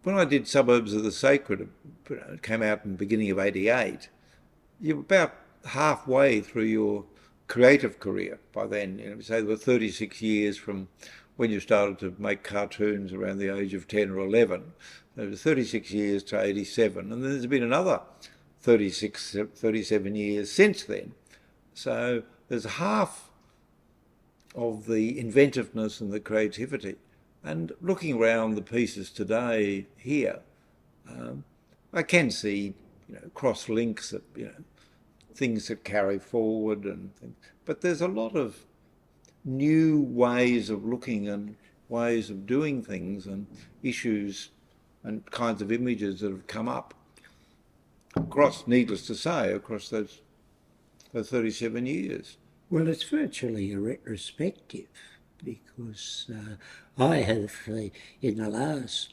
when I did Suburbs of the Sacred, it came out in the beginning of '88, you're about halfway through your creative career by then. Say there were 36 years from when you started to make cartoons around the age of 10 or 11. There was 36 years to '87, and then there's been another 36, 37 years since then. So there's half of the inventiveness and the creativity. And looking around the pieces today here, I can see, cross links that, things that carry forward and things. But there's a lot of new ways of looking and ways of doing things and issues and kinds of images that have come up across, needless to say, across those 37 years. Well, it's virtually a retrospective because I have, in the last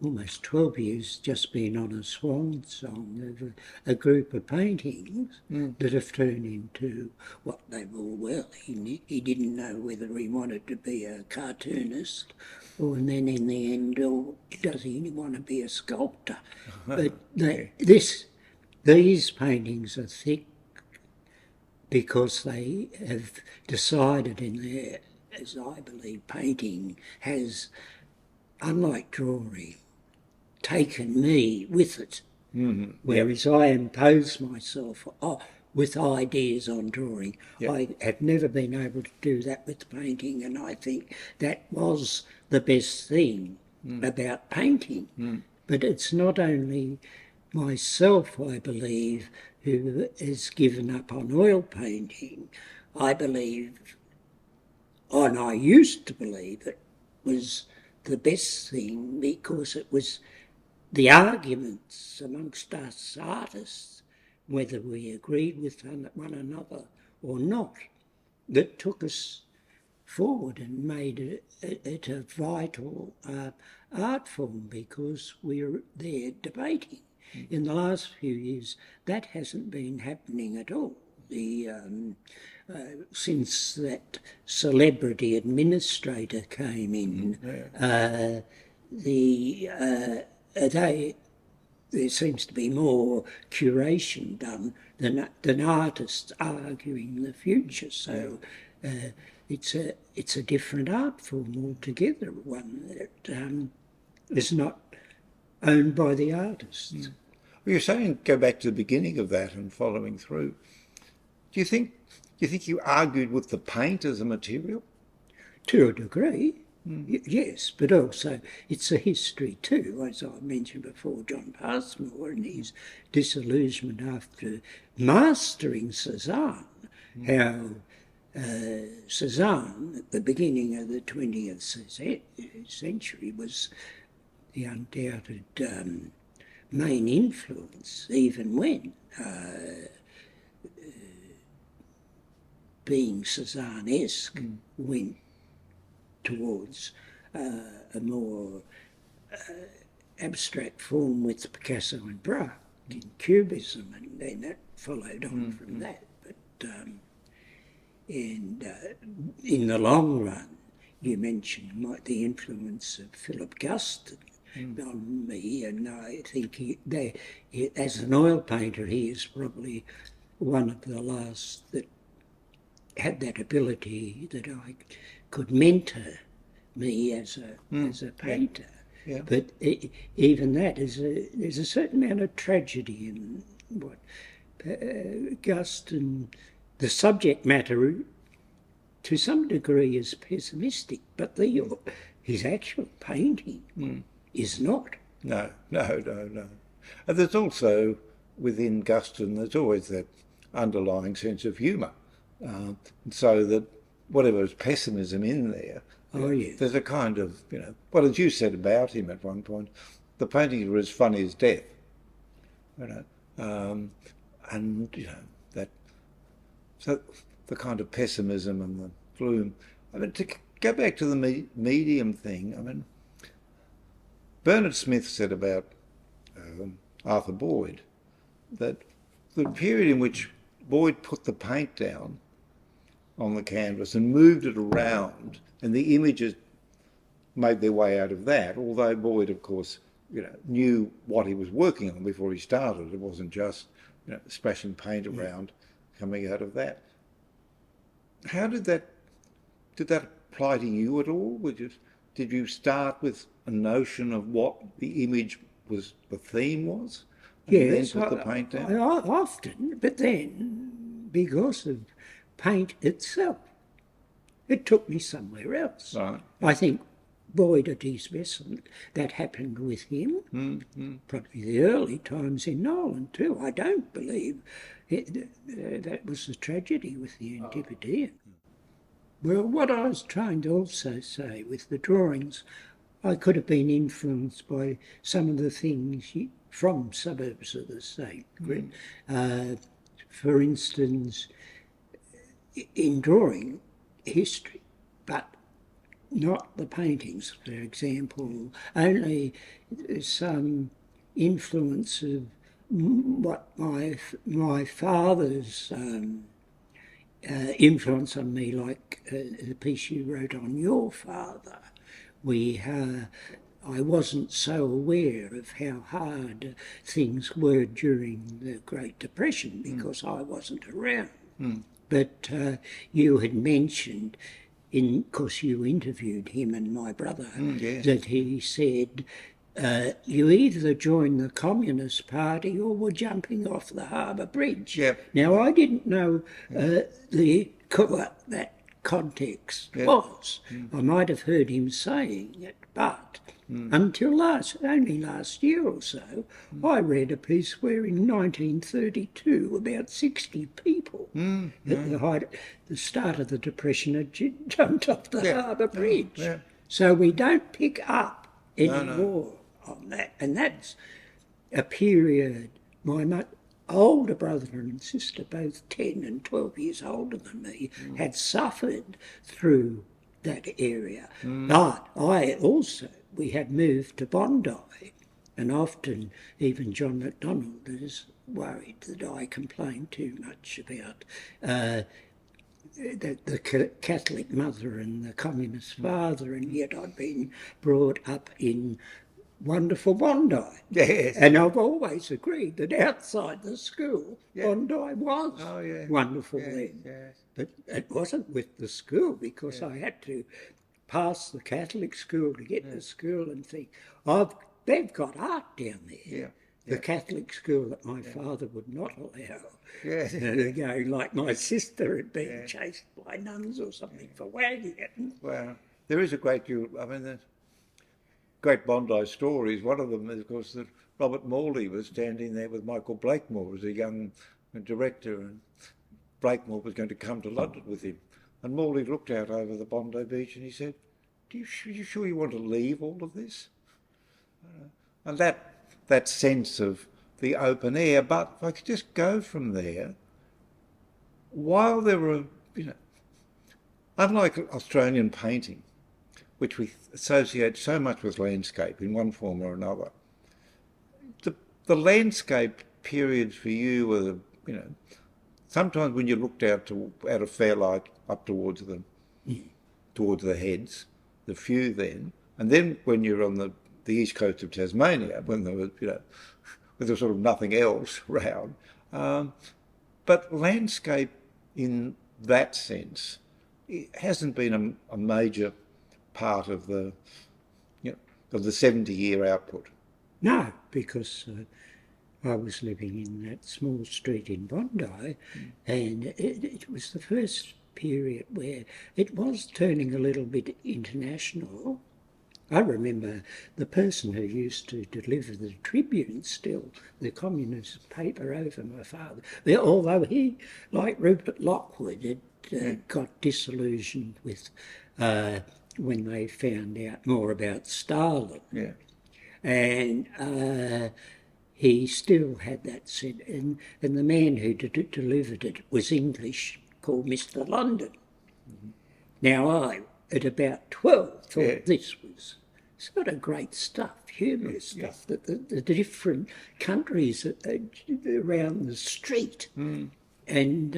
almost 12 years, just been on a swan song of a group of paintings that have turned into what they were. Well, he didn't know whether he wanted to be a cartoonist and then in the end, or does he want to be a sculptor? But these paintings are thick because they have decided in there, as I believe, painting has, unlike drawing, taken me with it, whereas I impose myself with ideas on drawing. Yep. I have never been able to do that with painting, and I think that was the best thing about painting. But it's not only myself, I believe, who has given up on oil painting. I believe, and I used to believe, it was the best thing because it was the arguments amongst us artists, whether we agreed with one another or not, that took us forward and made it a vital art form because we're there debating. In the last few years, that hasn't been happening at all. Since that celebrity administrator came in, there seems to be more curation done than artists arguing the future. So it's a different art form altogether, one that is not owned by the artists. Well, you're saying go back to the beginning of that and following through. Do you think you argued with the paint as a material? To a degree, yes, but also it's a history too, as I mentioned before, John Passmore and his disillusionment after mastering Cézanne, how Cézanne at the beginning of the 20th century was the undoubted main influence, even when being Cézanne-esque went towards a more abstract form with Picasso and Braque in Cubism, and then that followed on from that. But in the long run, you mentioned the influence of Philip Guston on me, and I think as an oil painter, he is probably one of the last that had that ability that I could mentor me as a painter. Yeah. But even that there's a certain amount of tragedy in what Guston, the subject matter to some degree is pessimistic, but his actual painting is not. No. And there's also, within Guston, there's always that underlying sense of humour. So that whatever is pessimism in there, there's a kind of, well, as you said about him at one point, the paintings were as funny as death, and, that, so the kind of pessimism and the gloom. I mean, to go back to the medium thing, I mean, Bernard Smith said about Arthur Boyd that the period in which Boyd put the paint down on the canvas and moved it around, and the images made their way out of that, although Boyd, of course, knew what he was working on before he started. It wasn't just, splashing paint around coming out of that. How did that apply to you at all? Did you start with a notion of what the image was, the theme was? And Yes, then put the paint down? I often, but then because of paint itself, it took me somewhere else. Right. I think Boyd at his best, that happened with him, probably the early times in Nolan too. I don't believe that was a tragedy with the Antipodean. Well, what I was trying to also say with the drawings, I could have been influenced by some of the things from Suburbs of the Sacred. For instance, in drawing history, but not the paintings, for example, only some influence of what my father's influence on me, like the piece you wrote on your father. I wasn't so aware of how hard things were during the Great Depression because I wasn't around. But you had mentioned, because you interviewed him and my brother, yes. that he said, you either joined the Communist Party or were jumping off the Harbour Bridge. Yep. Now, I didn't know what that context was. I might have heard him saying it, but until only last year or so, I read a piece where in 1932 about 60 people at the start of the Depression had jumped off the Harbour Bridge. So we don't pick up anymore on that. And that's a period, my older brother and sister, both 10 and 12 years older than me, had suffered through that area. But we had moved to Bondi, and often even John MacDonald is worried that I complained too much about the Catholic mother and the communist father, and yet I'd been brought up in wonderful Bondi. Yes. And I've always agreed that outside the school, Bondi was wonderful then. Yes. But it wasn't with the school, because I had to pass the Catholic school to get to school and think, they've got art down there. Yeah. The Catholic school that my father would not allow Yes. to go, like my sister had been chased by nuns or something for wagging it. Well, there is a great deal, the great Bondi stories. One of them is, of course, that Robert Morley was standing there with Michael Blakemore as a young director, and Blakemore was going to come to London with him. And Morley looked out over the Bondi beach and he said, you sure you want to leave all of this? And that sense of the open air, but if I could just go from there, while there were, unlike Australian painting, which we associate so much with landscape in one form or another, the landscape periods for you were, sometimes when you looked out of Fairlight up towards the heads, the view then, and then when you're on the east coast of Tasmania, when there was, when there was sort of nothing else around. But landscape in that sense, it hasn't been a major part of the 70-year output. No, because I was living in that small street in Bondi, and it was the first period where it was turning a little bit international. I remember the person who used to deliver the Tribune still, the communist paper over my father, although he, like Rupert Lockwood, had got disillusioned with when they found out more about Stalin. Yeah. And he still had that sense, and the man who delivered it was English, called Mr. London. Now I, at about 12, thought this was sort of great stuff, humorous stuff, that the different countries around the street and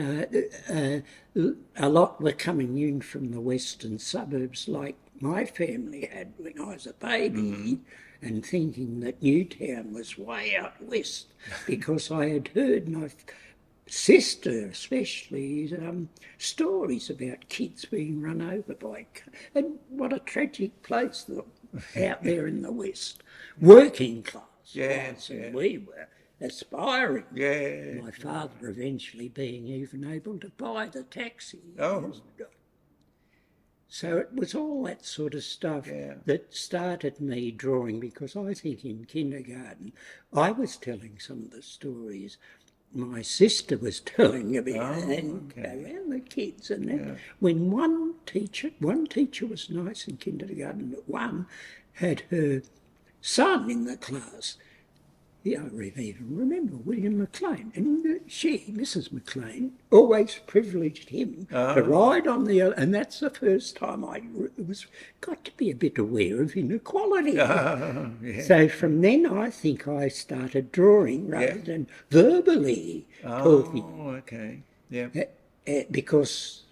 a lot were coming in from the western suburbs like my family had when I was a baby, and thinking that Newtown was way out west because I had heard my sister especially stories about kids being run over by and what a tragic place out there in the west, working class. Yes, And we were aspiring. Yeah. My father eventually being even able to buy the taxi. Oh. So it was all that sort of stuff that started me drawing, because I think in kindergarten I was telling some of the stories my sister was telling about around the kids. And then when one teacher was nice in kindergarten, but one had her son in the class. Yeah, I even remember William McLean, and she, Mrs. McLean, always privileged him to ride on the, and that's the first time I got to be a bit aware of inequality. So from then I think I started drawing rather than verbally talking. Oh, okay. Yeah. Because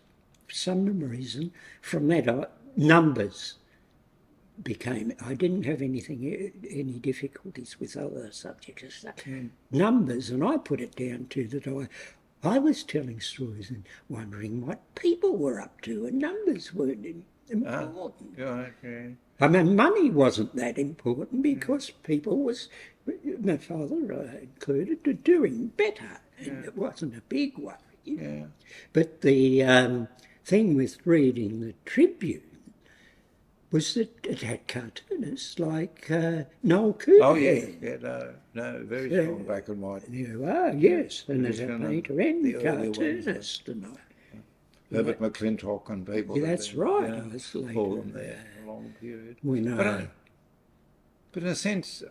for some reason, from that, numbers became, I didn't have any difficulties with other subjects. Numbers, and I put it down to that I was telling stories and wondering what people were up to, and numbers weren't important. Okay. I mean, money wasn't that important because people was, my father included, doing better, and it wasn't a big worry. Yeah. But the thing with reading the Tribune was that it had cartoonists like Noel Cooper. Oh, yeah. No, very strong black and white. You are, yes, and as a painter and cartoonist. Herbert McClintock and people. That's right. I was all in there for a long period. But in a sense,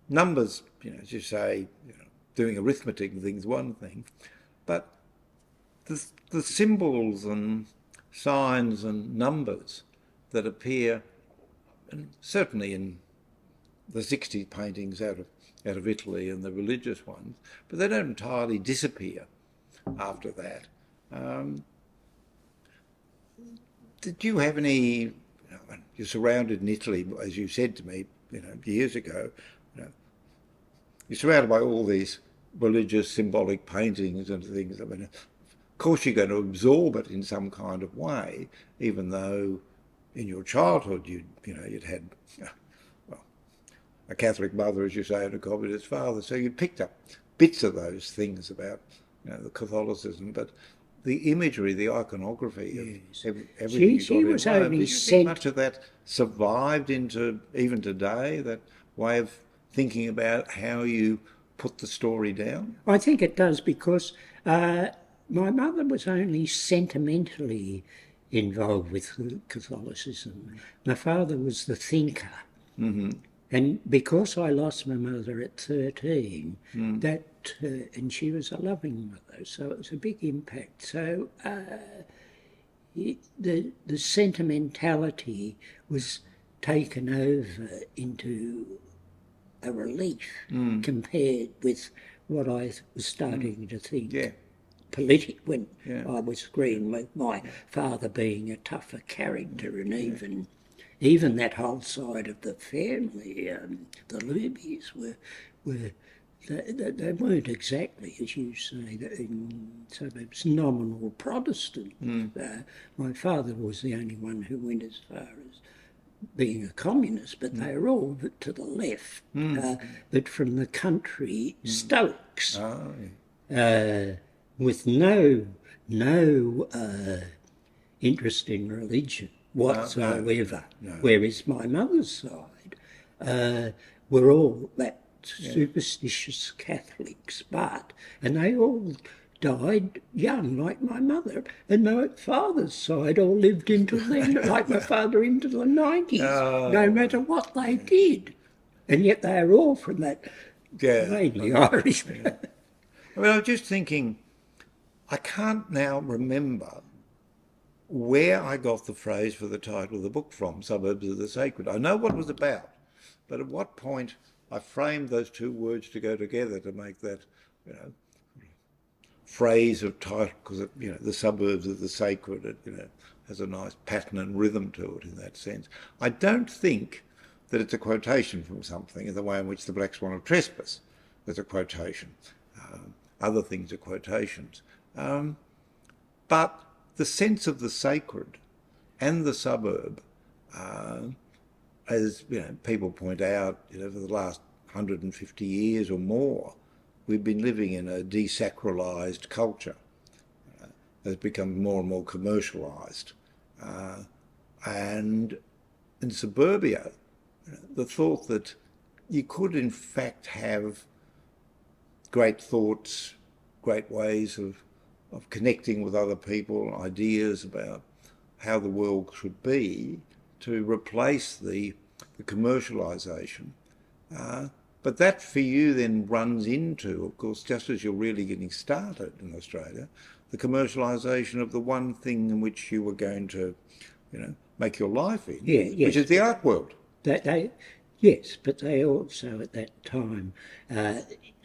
numbers, as you say, doing arithmetic and things, one thing, but the symbols and signs and numbers that appear, and certainly in the 60s paintings out of Italy and the religious ones, but they don't entirely disappear after that. Did you have any? You're surrounded in Italy, as you said to me, years ago. You're surrounded by all these religious, symbolic paintings and things. I mean, of course, you're going to absorb it in some kind of way, even though in your childhood you'd had a Catholic mother, as you say, and a communist father, so you picked up bits of those things about the Catholicism, but the imagery, the iconography, of everything she was only sent. Much of that survived into even today. That way of thinking about how you put the story down. I think it does, because my mother was only sentimentally involved with Catholicism. My father was the thinker. Mm-hmm. And because I lost my mother at 13, and she was a loving mother, so it was a big impact. So the sentimentality was taken over into a relief compared with what I was starting to think. Yeah. When I was agreeing with my father being a tougher character, and even that whole side of the family, the Loobys they weren't exactly, as you say, in suburbs, nominal Protestant. My father was the only one who went as far as being a communist, but they were all to the left, but from the country, Stokes. With no interest in religion whatsoever. No. Whereas my mother's side were all that superstitious Catholics, and they all died young, like my mother, and my father's side all lived into like my father, into the 90s, no matter what they did. And yet they are all from that mainly Irish. I mean, I was just thinking, I can't now remember where I got the phrase for the title of the book from, Suburbs of the Sacred. I know what it was about, but at what point I framed those two words to go together to make that, phrase of title because, you know, the suburbs of the sacred, it, you know, has a nice pattern and rhythm to it in that sense. I don't think that it's a quotation from something in the way in which the Black Swan of Trespass is a quotation. Other things are quotations. But the sense of the sacred and the suburb, as you know, people point out, you know, for the last 150 years or more, we've been living in a desacralised culture that's become more and more commercialised. And in suburbia, the thought that you could in fact have great thoughts, great ways of connecting with other people, ideas about how the world should be, to replace the commercialisation. But that for you then runs into, of course, just as you're really getting started in Australia, the commercialisation of the one thing in which you were going to, you know, make your life in, which is the art world. Yes, but they also at that time,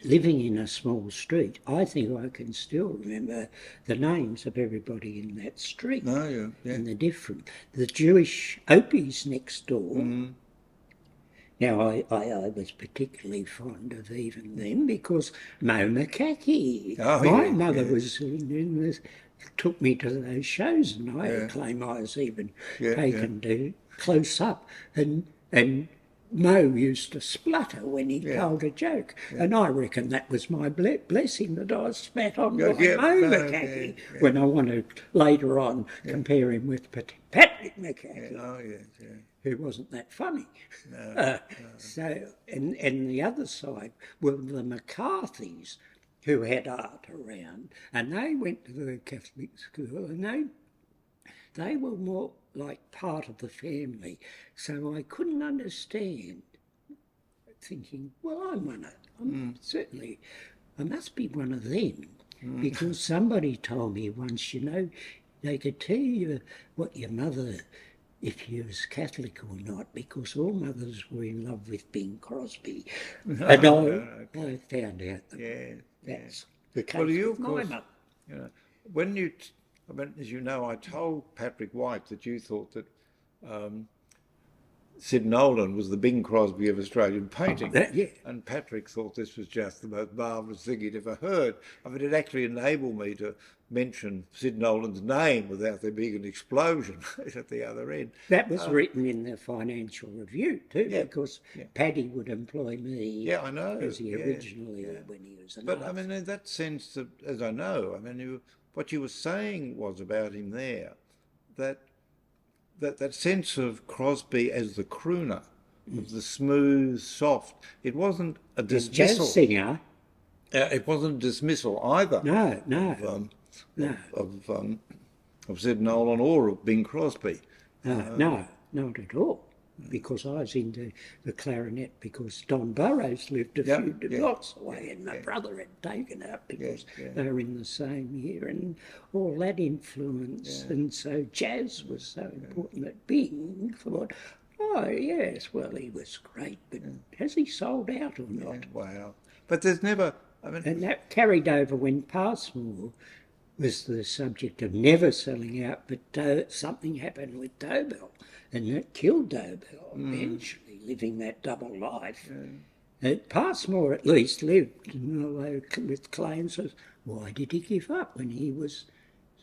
living in a small street, I think I can still remember the names of everybody in that street. Oh, yeah. And the different. The Jewish Opies next door. Mm. Now, I was particularly fond of even them because Mo McCackey. My mother was took me to those shows, and I claim I was even taken to close up, and Mo used to splutter when he told a joke, and I reckon that was my blessing that I was spat on by Mo McCackey when I wanted later on compare him with Patrick McCackey, who wasn't that funny. So, and the other side were the McCarthys, who had art around, and they went to the Catholic school, and they were more like part of the family. So I couldn't understand, thinking, well, I'm certainly, I must be one of them, because somebody told me once, you know, they could tell you what your mother, if you was Catholic or not, because all mothers were in love with Bing Crosby. And I found out that that's the case with my mother. You know, when you, I mean, as you know, I told Patrick White that you thought that Sid Nolan was the Bing Crosby of Australian painting. And Patrick thought this was just the most marvellous thing he'd ever heard. I mean, it actually enabled me to mention Sid Nolan's name without there being an explosion at the other end. That was written in the Financial Review too, because Paddy would employ me I know. as he originally when he was an But I mean, in that sense, as I know, I mean, what you were saying was about him there, that sense of Crosby as the crooner, of the smooth, soft. It wasn't a dismissal. Jazz singer. It wasn't a dismissal either. No. Of Sid Nolan or of Bing Crosby. No, not at all. Because I was into the clarinet because Don Burrows lived a few blocks away, and my brother had taken up because they were in the same year, and all that influence. And so jazz was so important that Bing thought, oh, yes, well, he was great, but has he sold out or not? Wow. But there's never... I mean, and that carried over when Passmore was the subject of never selling out, but something happened with Dobell, and that killed Dobell eventually, living that double life. Passmore at least lived, with claims of why did he give up when he was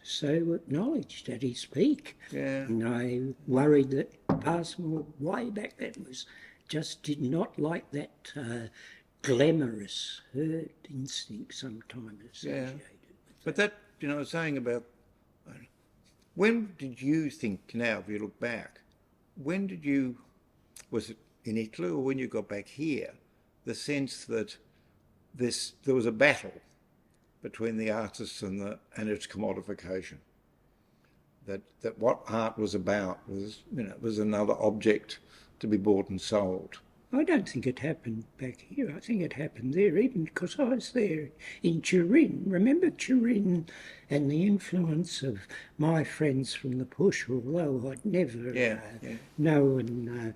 so acknowledged at his peak? And I worried that Passmore way back then just did not like that glamorous herd instinct sometimes associated with but that, you know, saying about, when did you think now, if you look back, when did you, was it in Italy or when you got back here, the sense that there was a battle between the artists and its commodification? That what art was about was, you know, was another object to be bought and sold. I don't think it happened back here. I think it happened there, even because I was there in Turin. Remember Turin and the influence of my friends from the Push, although I'd never known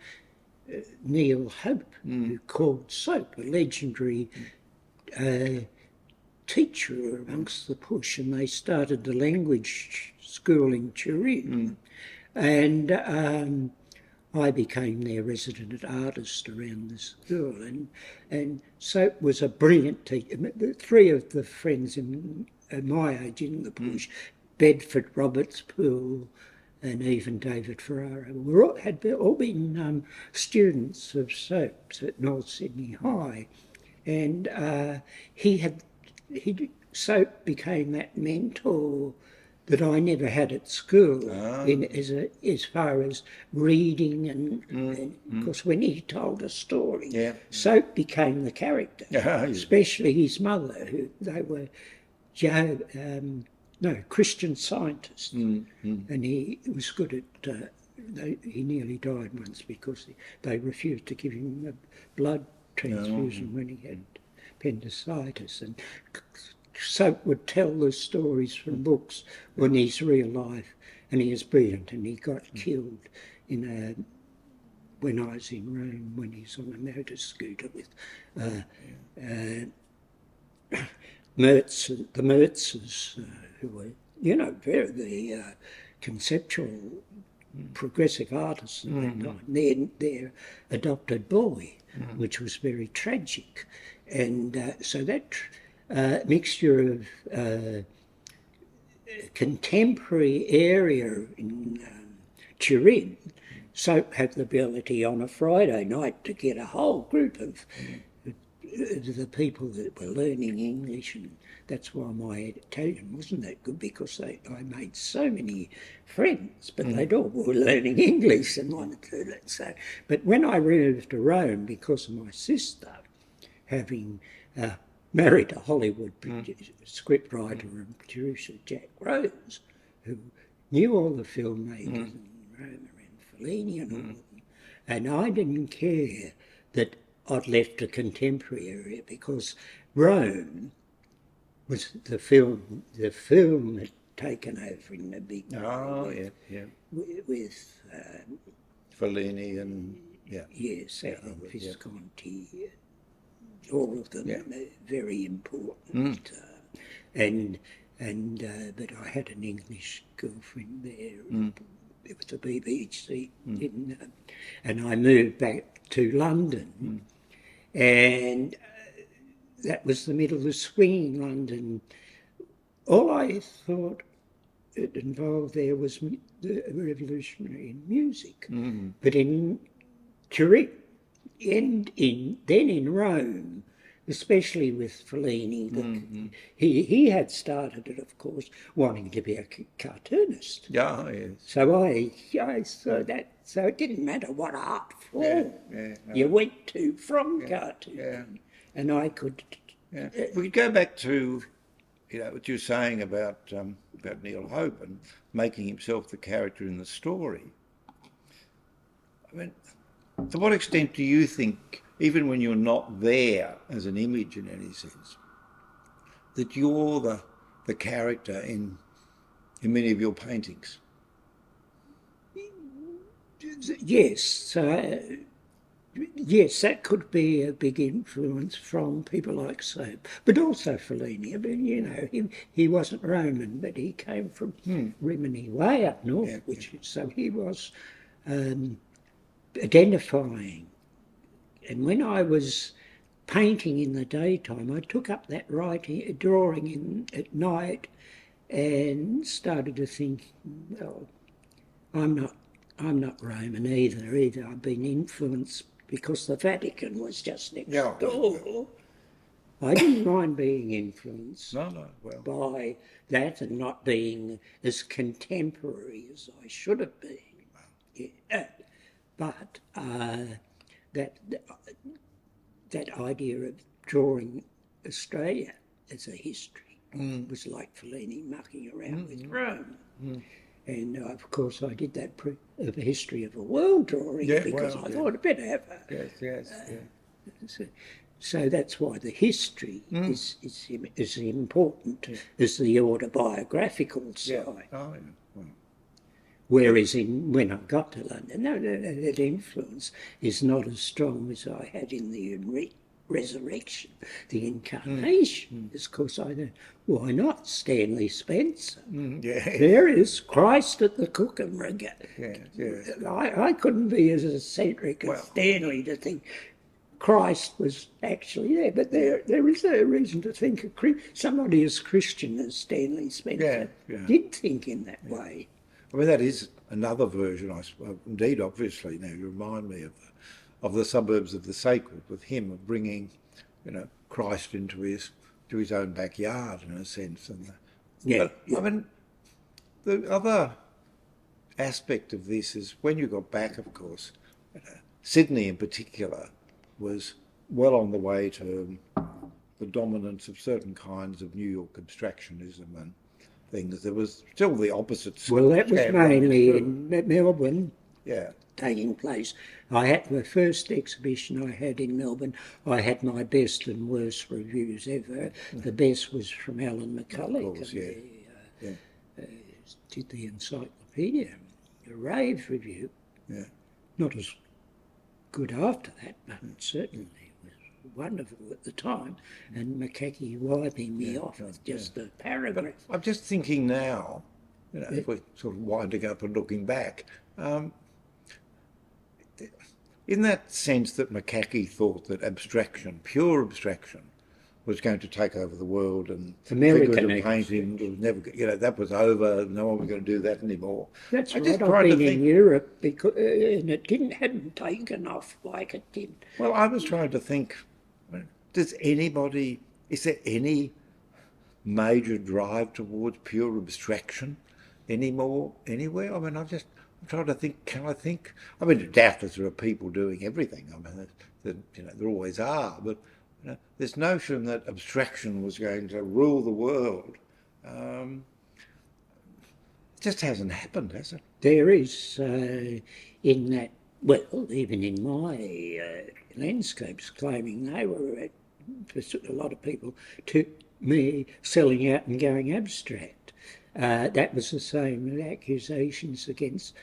Neil Hope, who called soap, a legendary teacher amongst the push, and they started the language school in Turin. And I became their resident artist around the school, and so it was a brilliant teacher. The three of the friends in my age in the push, Bedford, Roberts, Poole, and even David Ferrara, had all been students of Soaps at North Sydney High, and Soap became that mentor that I never had at school, as far as reading and of course when he told a story, Soap became the character, especially his mother, who they were Christian scientists, and he was good at. He nearly died once because they refused to give him a blood transfusion when he had appendicitis, and Soap would tell the stories from books on his real life, and he was brilliant, and he got killed when I was in Rome, when he was on a motor scooter with the Mertzes, who were, very conceptual, progressive artists at that time. Their adopted boy, which was very tragic. And so that mixture of contemporary area in Turin, Soap had the ability on a Friday night to get a whole group of the people that were learning English, and that's why my Italian wasn't that good, because I made so many friends, but they'd all were learning English and wanted to learn. So, but when I moved to Rome, because of my sister having married a Hollywood scriptwriter and producer, Jack Rose, who knew all the filmmakers in Rome and Fellini and all of them, and I didn't care that I'd left a contemporary area, because Rome was the film had taken over in the big way with Fellini and Visconti, all of them very important. But I had an English girlfriend there with the BBC, and I moved back to London, and that was the middle of swinging London. All I thought it involved there was the revolutionary in music, but in Turin and then in Rome, especially with Fellini, he had started it, of course, wanting to be a cartoonist. So I saw that. So it didn't matter what art form you went to from cartoon, and I could. We could go back to, what you're saying about Neil Hope and making himself the character in the story. I mean, to what extent do you think, even when you're not there as an image in any sense, that you're the character in many of your paintings? Yes, yes, that could be a big influence from people like Soap, but also Fellini. I mean, he wasn't Roman, but he came from Rimini, way up north, so he was identifying. And when I was painting in the daytime, I took up that drawing at night, and started to think, well, I'm not Roman either. I've been influenced because the Vatican was just next door. I didn't mind being influenced by that and not being as contemporary as I should have been. But that idea of drawing Australia as a history was like Fellini mucking around with Rome. And of course I did that of a history of a world drawing because I thought I'd better have a... So that's why the history is important as the autobiographical side. Whereas when I got to London, that influence is not as strong as I had in the resurrection, the incarnation. Of course, I don't. Why not Stanley Spencer? Yeah. There is Christ at the Cookham. Yeah. I couldn't be as eccentric as Stanley to think Christ was actually there, but there is no reason to think somebody as Christian as Stanley Spencer did think in that way. I mean, that is another version, indeed, obviously. Now you remind me of the suburbs of the sacred, with him bringing, Christ into his own backyard in a sense. But, I mean, the other aspect of this is when you got back, of course, Sydney in particular was well on the way to the dominance of certain kinds of New York abstractionism and things. There was still the opposite. Well, that was mainly in Melbourne. Yeah. Taking place. I had the first exhibition I had in Melbourne. I had my best and worst reviews ever. The best was from Alan McCulloch. Of course, Did the encyclopedia, a rave review. Yeah. Not as good after that, but certainly was wonderful at the time. And McCulloch wiping me off with just a paragraph. But I'm just thinking now, if we're sort of winding up and looking back. In that sense that McCulloch thought that abstraction, pure abstraction, was going to take over the world and figurative painting was never, that was over. No one was going to do that anymore. That's right. I've been in Europe and it hadn't taken off like it did. Well, I was trying to think: is there any major drive towards pure abstraction anymore anywhere? I mean, I'm trying to think. Can I think? I mean, doubtless there are people doing everything. I mean, there always are. But this notion that abstraction was going to rule the world just hasn't happened, has it? There is in that. Well, even in my landscapes, claiming they were a lot of people to me selling out and going abstract. That was the same with accusations against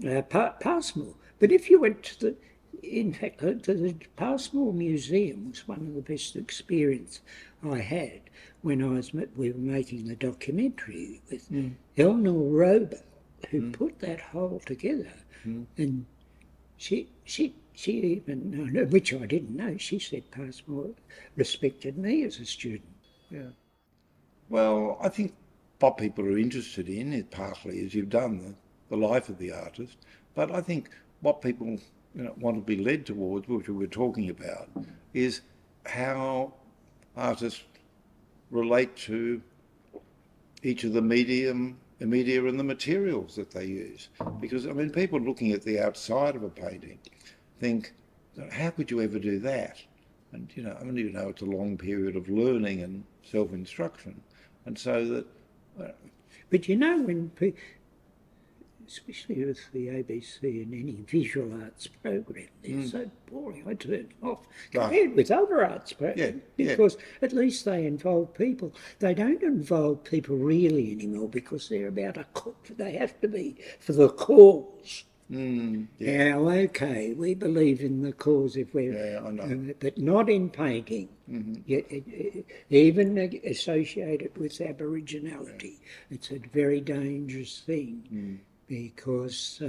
Passmore. But if you went to the Passmore Museum was one of the best experiences I had when we were making the documentary with Eleanor Roebuck, who put that whole together. And she even, which I didn't know, she said Passmore respected me as a student. Yeah. Well, I think what people are interested in is partly, as you've done, the life of the artist, but I think what people want to be led towards, which we were talking about, is how artists relate to each of the media and the materials that they use. Because, I mean, people looking at the outside of a painting think, how could you ever do that? And, I mean, it's a long period of learning and self-instruction. And so that... But when people, especially with the ABC and any visual arts program, they're so boring. I turn off compared with other arts programs because at least they involve people. They don't involve people really anymore because they're about they have to be for the cause. Now, okay, we believe in the cause if we're, but not in painting. Even associated with Aboriginality, it's a very dangerous thing. Because,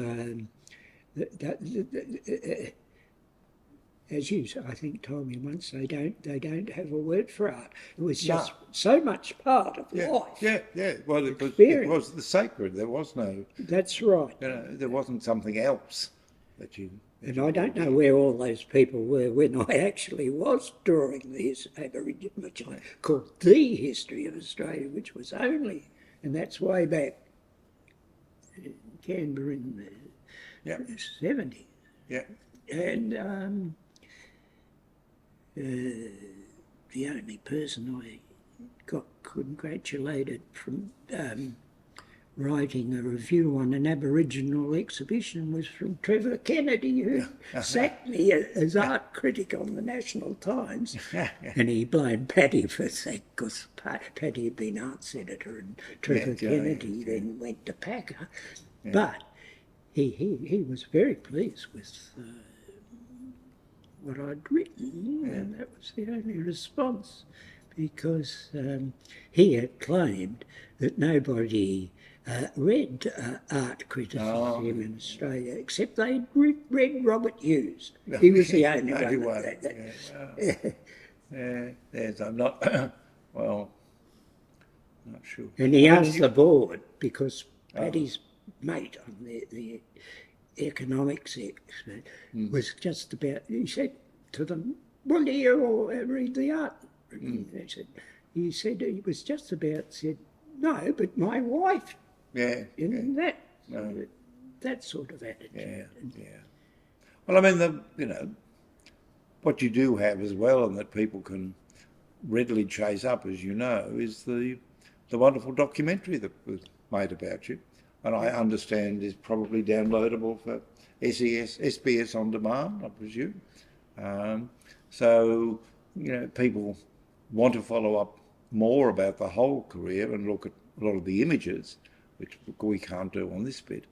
as you, I think, told me once, they don't have a word for art. It was just so much part of life. Yeah. Well, it was the sacred. There was no. That's right. There wasn't something else that you. And I don't know where all those people were when I actually was drawing this Aboriginal, which I called the history of Australia, which was only, and that's way back. Canberra in the 70s. Yeah. And the only person I got congratulated from writing a review on an Aboriginal exhibition was from Trevor Kennedy, who sacked me as art critic on the National Times. And he blamed Paddy for that because Paddy had been arts editor and Trevor Kennedy then went to Packer. But he was very pleased with what I'd written, and that was the only response, because he had claimed that nobody read art criticism in Australia, except they'd read Robert Hughes. He was the only one. Yes, I'm not, well, not sure. And he asked the board, because Paddy's mate on the economics expert was just about, he said to them, well, do you all read the art? He said he was just about, said, no, but my wife, that sort of attitude. Well, I mean, what you do have as well, and that people can readily chase up, as you know, is the wonderful documentary that was made about you, and I understand is probably downloadable for SBS on demand, I presume. So, people want to follow up more about the whole career and look at a lot of the images, which we can't do on this bit.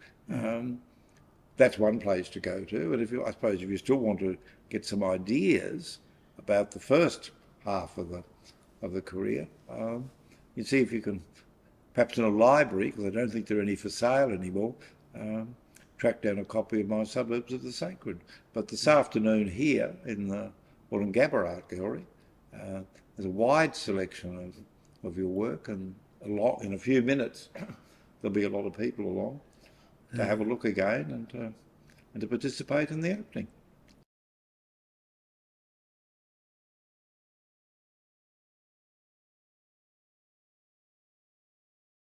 That's one place to go to. And I suppose if you still want to get some ideas about the first half of the career, you see if you can, perhaps in a library, because I don't think there are any for sale anymore, track down a copy of My Suburbs of the Sacred. But this afternoon here in the Wollongabba Art Gallery, there's a wide selection of your work, and in a few minutes there'll be a lot of people along to have a look again and to participate in the opening.